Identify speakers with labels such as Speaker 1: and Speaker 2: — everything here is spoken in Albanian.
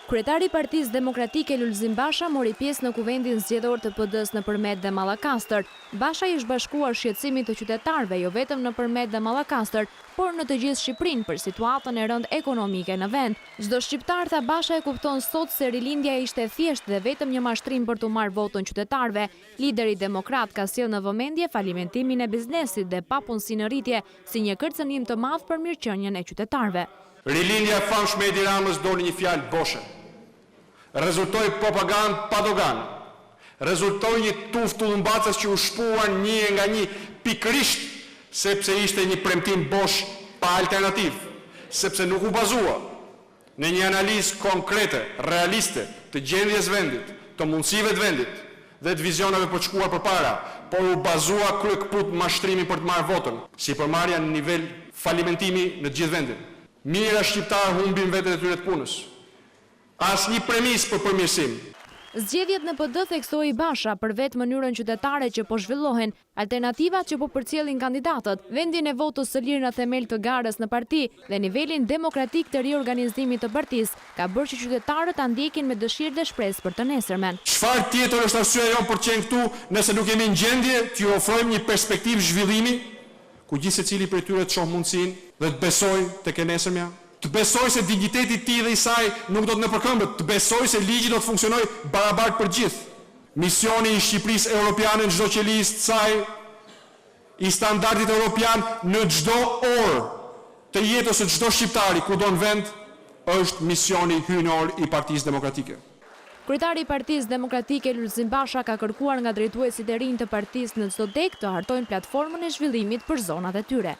Speaker 1: Kryetari i Partisë Demokratike Lulzim Basha mori pjesë në kuvendin zgjedhor të PD-s nëpërmjet dhe Mallakastër. Basha i zhbashkuar shqetësimit të qytetarëve jo vetëm nëpërmjet dhe Mallakastër, por në të gjithë Shqipërinë për situatën e rëndë ekonomike në vend. Çdo shqiptar, tha Basha, e kupton sot se rilindja ishte thjesht dhe vetëm një mashtrim për të marrë votën qytetarëve. Lideri demokrat ka sjellë në vëmendje falimentimin e biznesit dhe papunësinë në rritje si një kërcënim të madh për mirëqenien e qytetarëve.
Speaker 2: Rilindja e famshme e Edi Ramës doli një fjalë boshe. Rezultoi propagandë pa dogan. Rezultoi një tuftë tullumbaces që u shpuan një nga një pikërisht sepse ishte një premtim bosh pa alternativë, sepse nuk u bazua në një analizë konkrete, realiste të gjendjes vendit, të mundësive të vendit dhe të vizioneve për të shkuar përpara, por u bazua kryekëput mashtrimin për të marrë votën, sipërmarrja në nivel falimentimi në të gjithë vendin. Mira shqiptarë humbin vetën e tyre të punës. Asnjë premis për përmirësim.
Speaker 1: Zgjedhjet në PD, theksoi Basha, për vetë mënyrën qytetare që po zhvillohen, alternativat që po përcjellin kandidatët, vendin e votës së lirë në themel të garës në parti dhe nivelin demokratik të riorganizimit të partisë, ka bërë që qytetarët ta ndjekin me dëshirë dhe shpresë për të nesërmen.
Speaker 2: Çfarë tjetër është arsyeja jonë për të qenë këtu, nëse nuk jemi në gjendje t'ju ofrojmë një perspektivë zhvillimi, ku gjithë secili prej tyre të shohë mundësinë dhe të besojë tek e nesërmja? Të besoj se digniteti i tij dhe i saj nuk do të nëpërkëmbet, të besoj se ligji do të funksionojë barabartë për gjithë. Misioni i Shqipërisë europiane në çdo qeli të saj, i standardit europian në çdo orë të jetës së çdo shqiptari kudo në vend, është misioni hyjnor i Partisë Demokratike.
Speaker 1: Kryetari i Partisë Demokratike Lulzim Basha ka kërkuar nga drejtuesit e rinj të partisë në çdo deg të hartojnë platformën e zhvillimit për zonat e tyre.